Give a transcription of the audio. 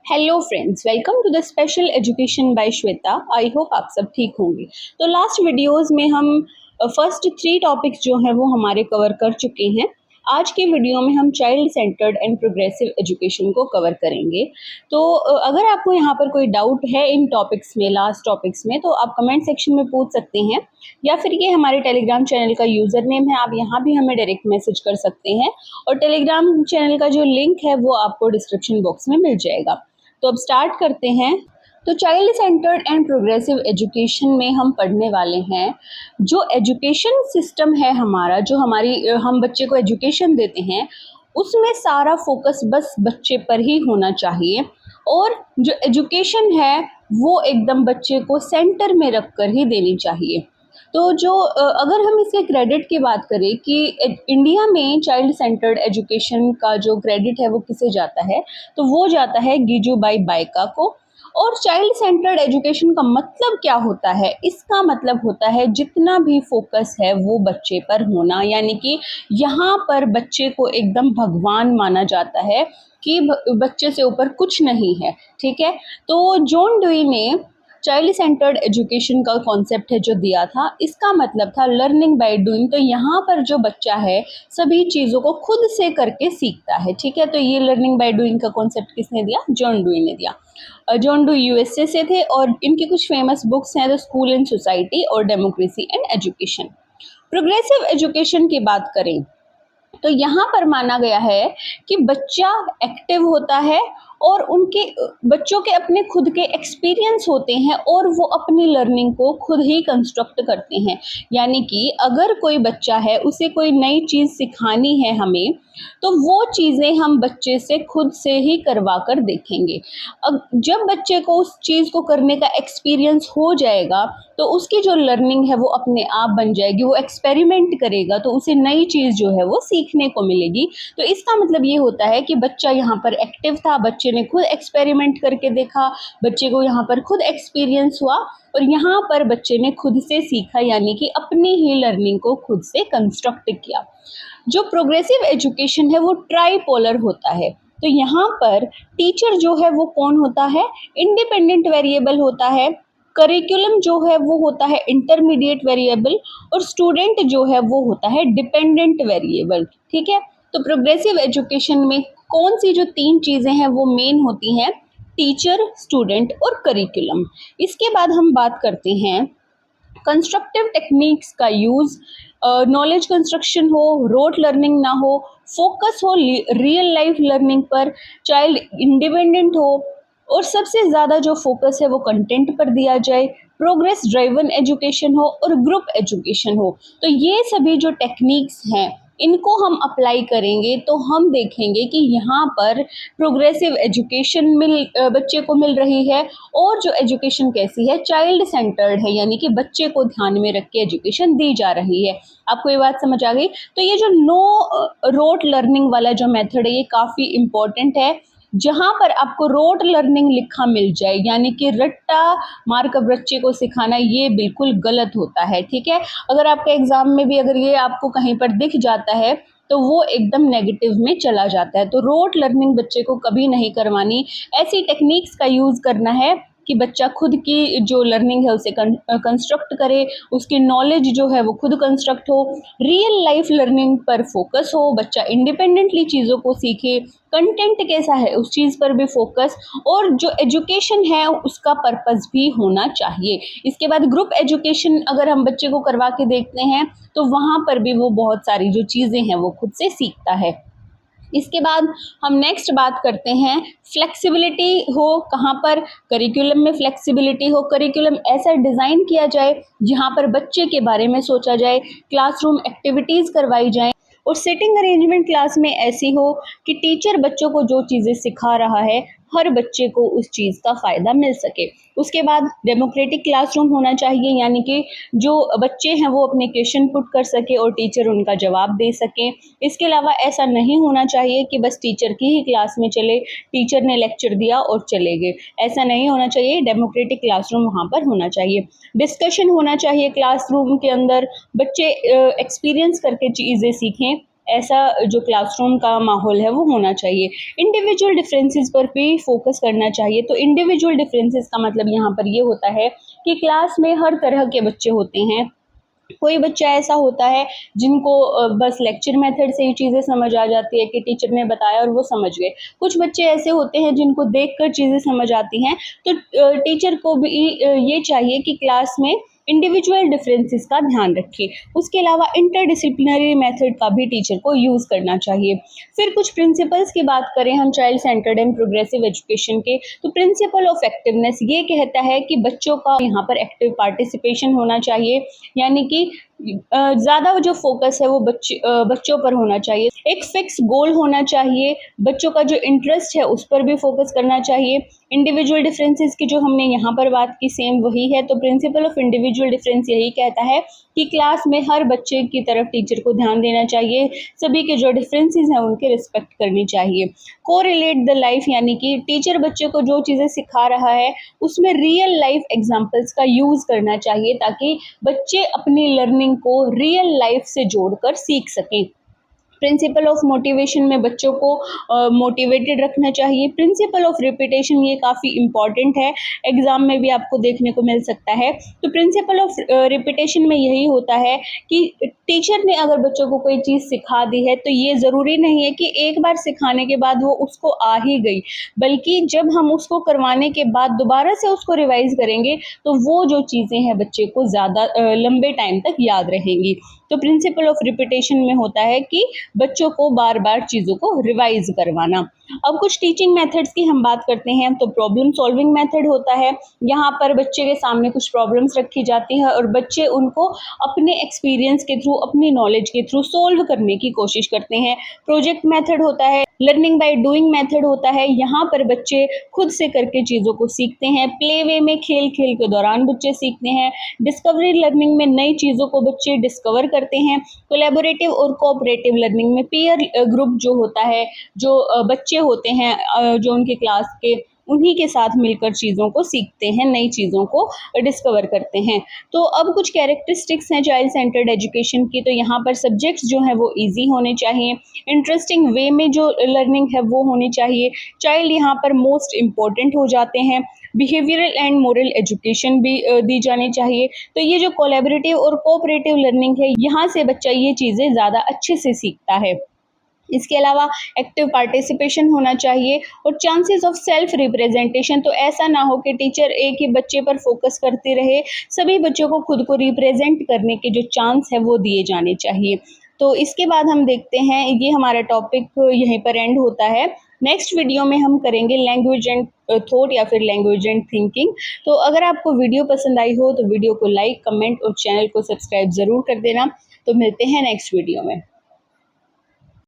Hello friends, welcome to the special education by Shweta. I hope आप सब ठीक होंगे। तो लास्ट वीडियोस में हम फर्स्ट 3 टॉपिक्स जो हैं वो हमारे कवर कर चुके हैं। आज के वीडियो में हम child centred and progressive education को कवर करेंगे। तो अगर आपको यहाँ पर कोई डाउट है इन टॉपिक्स में, लास्ट टॉपिक्स में, तो आप कमेंट सेक्शन में पूछ सकते हैं, या फिर ये हमारे टेलीग्राम चैनल का यूज़र नेम है, आप यहाँ भी हमें डायरेक्ट मैसेज कर सकते हैं। और टेलीग्राम चैनल का जो लिंक है वो आपको डिस्क्रिप्शन बॉक्स में मिल जाएगा। तो अब स्टार्ट करते हैं। तो child centred and progressive education में हम पढ़ने वाले हैं जो एजुकेशन सिस्टम है हमारा, जो हम बच्चे को एजुकेशन देते हैं, उसमें सारा फोकस बस बच्चे पर ही होना चाहिए। और जो एजुकेशन है वो एकदम बच्चे को सेंटर में रख कर ही देनी चाहिए। तो अगर हम इसके क्रेडिट की बात करें कि इंडिया में चाइल्ड सेंटर्ड एजुकेशन का जो क्रेडिट है वो किसे जाता है, तो वो जाता है गिजुबाई बाइका को। और चाइल्ड सेंटर्ड एजुकेशन का मतलब क्या होता है? इसका मतलब होता है जितना भी फोकस है वो बच्चे पर होना, यानी कि यहाँ पर बच्चे को एकदम भगवान माना जाता है कि बच्चे से ऊपर कुछ नहीं है। ठीक है, तो जॉन डुई ने चाइल्ड सेंटर्ड एजुकेशन का कॉन्सेप्ट है जो दिया था, इसका मतलब था लर्निंग बाय डूइंग। तो यहाँ पर जो बच्चा है सभी चीज़ों को खुद से करके सीखता है। ठीक है, तो ये लर्निंग बाय डूइंग का कॉन्सेप्ट किसने दिया? जॉन डुई ने दिया। जॉन डुई यूएसए से थे और इनकी कुछ फेमस बुक्स हैं, द स्कूल एंड सोसाइटी और democracy and education. Progressive education की बात करें तो यहाँ पर माना गया है कि बच्चा एक्टिव होता है और उनके बच्चों के अपने खुद के एक्सपीरियंस होते हैं और वो अपनी लर्निंग को खुद ही कंस्ट्रक्ट करते हैं। यानी कि अगर कोई बच्चा है, उसे कोई नई चीज़ सिखानी है हमें, तो वो चीज़ें हम बच्चे से खुद से ही करवा कर देखेंगे। अब जब बच्चे को उस चीज़ को करने का एक्सपीरियंस हो जाएगा तो उसकी जो लर्निंग है वो अपने आप बन जाएगी। वो एक्सपेरिमेंट करेगा तो उसे नई चीज़ जो है वो सीखने को मिलेगी। तो इसका मतलब ये होता है कि बच्चा यहाँ पर एक्टिव था, बच्चे ने खुद एक्सपेरिमेंट करके देखा, बच्चे को यहाँ पर खुद एक्सपीरियंस हुआ और यहाँ पर बच्चे ने खुद से सीखा, यानी कि अपनी ही लर्निंग को खुद से कंस्ट्रक्ट किया। जो प्रोग्रेसिव एजुकेशन है वो ट्राइपोलर होता है। तो यहाँ पर टीचर जो है वो कौन होता है? इंडिपेंडेंट वेरिएबल होता है। करिकुलम जो है वो होता है इंटरमीडिएट वेरिएबल और स्टूडेंट जो है वो होता है डिपेंडेंट वेरिएबल। ठीक है, तो प्रोग्रेसिव एजुकेशन में कौन सी जो 3 चीज़ें हैं वो मेन होती हैं? टीचर, स्टूडेंट और करिकुलम। इसके बाद हम बात करते हैं कंस्ट्रक्टिव टेक्निक्स का यूज़। नॉलेज कंस्ट्रक्शन हो, रोट लर्निंग ना हो, फोकस हो रियल लाइफ लर्निंग पर, चाइल्ड इंडिपेंडेंट हो और सबसे ज़्यादा जो फोकस है वो कंटेंट पर दिया जाए, प्रोग्रेस ड्राइवन एजुकेशन हो और ग्रुप एजुकेशन हो। तो ये सभी जो टेक्निक्स हैं इनको हम अप्लाई करेंगे तो हम देखेंगे कि यहाँ पर प्रोग्रेसिव एजुकेशन बच्चे को मिल रही है। और जो एजुकेशन कैसी है? चाइल्ड सेंटर्ड है, यानी कि बच्चे को ध्यान में रख के एजुकेशन दी जा रही है। आपको ये बात समझ आ गई? तो ये जो नो रोट लर्निंग वाला जो मेथड है ये काफ़ी इम्पोर्टेंट है। जहाँ पर आपको रोट लर्निंग लिखा मिल जाए, यानी कि रट्टा मार कर बच्चे को सिखाना, ये बिल्कुल गलत होता है। ठीक है, अगर आपके एग्जाम में भी अगर ये आपको कहीं पर दिख जाता है तो वो एकदम नेगेटिव में चला जाता है। तो रोट लर्निंग बच्चे को कभी नहीं करवानी। ऐसी टेक्निक्स का यूज़ करना है कि बच्चा खुद की जो लर्निंग है उसे कंस्ट्रक्ट करे, उसकी नॉलेज जो है वो खुद कंस्ट्रक्ट हो, रियल लाइफ लर्निंग पर फोकस हो, बच्चा इंडिपेंडेंटली चीज़ों को सीखे, कंटेंट कैसा है उस चीज़ पर भी फोकस, और जो एजुकेशन है उसका पर्पस भी होना चाहिए। इसके बाद ग्रुप एजुकेशन अगर हम बच्चे को करवा के देखते हैं तो वहाँ पर भी वो बहुत सारी जो चीज़ें हैं वो खुद से सीखता है। इसके बाद हम नेक्स्ट बात करते हैं फ्लेक्सिबिलिटी हो। कहाँ पर? करिकुलम में फ्लेक्सिबिलिटी हो। करिकुलम ऐसा डिज़ाइन किया जाए जहाँ पर बच्चे के बारे में सोचा जाए, क्लासरूम एक्टिविटीज़ करवाई जाए और सिटिंग अरेंजमेंट क्लास में ऐसी हो कि टीचर बच्चों को जो चीज़ें सिखा रहा है हर बच्चे को उस चीज़ का फ़ायदा मिल सके। उसके बाद डेमोक्रेटिक क्लासरूम होना चाहिए, यानी कि जो बच्चे हैं वो अपने क्वेश्चन पुट कर सके और टीचर उनका जवाब दे सके। इसके अलावा ऐसा नहीं होना चाहिए कि बस टीचर की ही क्लास में चले, टीचर ने लेक्चर दिया और चले गए, ऐसा नहीं होना चाहिए। डेमोक्रेटिक क्लासरूम वहाँ पर होना चाहिए। डिस्कशन होना चाहिए क्लासरूम के अंदर, बच्चे एक्सपीरियंस करके चीज़ें सीखें। ऐसा जो क्लासरूम का माहौल है वो होना चाहिए। इंडिविजुअल डिफरेंसेस पर भी फोकस करना चाहिए। तो इंडिविजुअल डिफरेंसेस का मतलब यहाँ पर ये होता है कि क्लास में हर तरह के बच्चे होते हैं। कोई बच्चा ऐसा होता है जिनको बस लेक्चर मेथड से ही चीज़ें समझ आ जाती है कि टीचर ने बताया और वो समझ गए। कुछ बच्चे ऐसे होते हैं जिनको देखकर चीज़ें समझ आती हैं। तो टीचर को भी ये चाहिए कि क्लास में इंडिविजुअल डिफरेंसेस का ध्यान रखें। उसके अलावा इंटरडिसिप्लिनरी मेथड का भी टीचर को यूज़ करना चाहिए। फिर कुछ प्रिंसिपल्स की बात करें हम child centred and progressive education के, तो प्रिंसिपल ऑफ एक्टिवनेस ये कहता है कि बच्चों का यहाँ पर एक्टिव पार्टिसिपेशन होना चाहिए, यानी कि ज़्यादा जो फोकस है वो बच्चों पर होना चाहिए। एक फिक्स गोल होना चाहिए, बच्चों का जो इंटरेस्ट है उस पर भी फोकस करना चाहिए। इंडिविजुअल डिफरेंसेस की जो हमने यहाँ पर बात की सेम वही है। तो प्रिंसिपल ऑफ इंडिविजुअल डिफरेंस यही कहता है कि क्लास में हर बच्चे की तरफ टीचर को ध्यान देना चाहिए, सभी के जो डिफरेंसेस हैं उनके रिस्पेक्ट करनी चाहिए। कोरिलेट द लाइफ, यानी कि टीचर बच्चे को जो चीज़ें सिखा रहा है उसमें रियल लाइफ एग्जांपल्स का यूज़ करना चाहिए ताकि बच्चे अपनी लर्निंग को रियल लाइफ से जोड़कर सीख सकें। प्रिंसिपल ऑफ मोटिवेशन में बच्चों को मोटिवेटेड रखना चाहिए। प्रिंसिपल ऑफ रिपीटेशन ये काफ़ी इंपॉर्टेंट है, एग्जाम में भी आपको देखने को मिल सकता है। तो प्रिंसिपल ऑफ रिपीटेशन में यही होता है कि टीचर ने अगर बच्चों को कोई चीज़ सिखा दी है तो ये ज़रूरी नहीं है कि एक बार सिखाने के बाद वो उसको आ ही गई, बल्कि जब हम उसको करवाने के बाद दोबारा से उसको रिवाइज करेंगे तो वो जो चीज़ें हैं बच्चे को ज़्यादा लंबे टाइम तक याद रहेंगी। तो प्रिंसिपल ऑफ रिपीटेशन में होता है कि बच्चों को बार बार चीज़ों को रिवाइज करवाना। अब कुछ टीचिंग मेथड्स की हम बात करते हैं। तो प्रॉब्लम सॉल्विंग मेथड होता है, यहाँ पर बच्चे के सामने कुछ प्रॉब्लम्स रखी जाती हैं और बच्चे उनको अपने एक्सपीरियंस के थ्रू, अपनी नॉलेज के थ्रू सोल्व करने की कोशिश करते हैं। प्रोजेक्ट मेथड होता है, लर्निंग बाय डूइंग मेथड होता है, यहाँ पर बच्चे खुद से करके चीज़ों को सीखते हैं। प्ले वे में खेल खेल के दौरान बच्चे सीखते हैं। डिस्कवरी लर्निंग में नई चीज़ों को बच्चे डिस्कवर करते हैं। कोलैबोरेटिव और कोऑपरेटिव लर्निंग में पीयर ग्रुप जो होता है, जो बच्चे होते हैं जो उनके क्लास के, उन्हीं के साथ मिलकर चीज़ों को सीखते हैं, नई चीज़ों को डिस्कवर करते हैं। तो अब कुछ कैरेक्टरिस्टिक्स हैं चाइल्ड सेंटर्ड एजुकेशन की। तो यहाँ पर सब्जेक्ट्स जो हैं वो इजी होने चाहिए, इंटरेस्टिंग वे में जो लर्निंग है वो होनी चाहिए, चाइल्ड यहाँ पर मोस्ट इम्पॉर्टेंट हो जाते हैं, बिहेवियरल एंड मोरल एजुकेशन भी दी जानी चाहिए। तो ये जो कोलैबोरेटिव और कोऑपरेटिव लर्निंग है, यहाँ से बच्चा ये चीज़ें ज़्यादा अच्छे से सीखता है। इसके अलावा एक्टिव पार्टिसिपेशन होना चाहिए और चांसेस ऑफ सेल्फ रिप्रेजेंटेशन। तो ऐसा ना हो कि टीचर एक ही बच्चे पर फोकस करते रहे, सभी बच्चों को खुद को रिप्रेजेंट करने के जो चांस है वो दिए जाने चाहिए। तो इसके बाद हम देखते हैं, ये हमारा टॉपिक यहीं पर एंड होता है। नेक्स्ट वीडियो में हम करेंगे लैंग्वेज एंड थॉट या फिर लैंग्वेज एंड थिंकिंग। तो अगर आपको वीडियो पसंद आई हो तो वीडियो को लाइक, कमेंट और चैनल को सब्सक्राइब ज़रूर कर देना। तो मिलते हैं नेक्स्ट वीडियो में।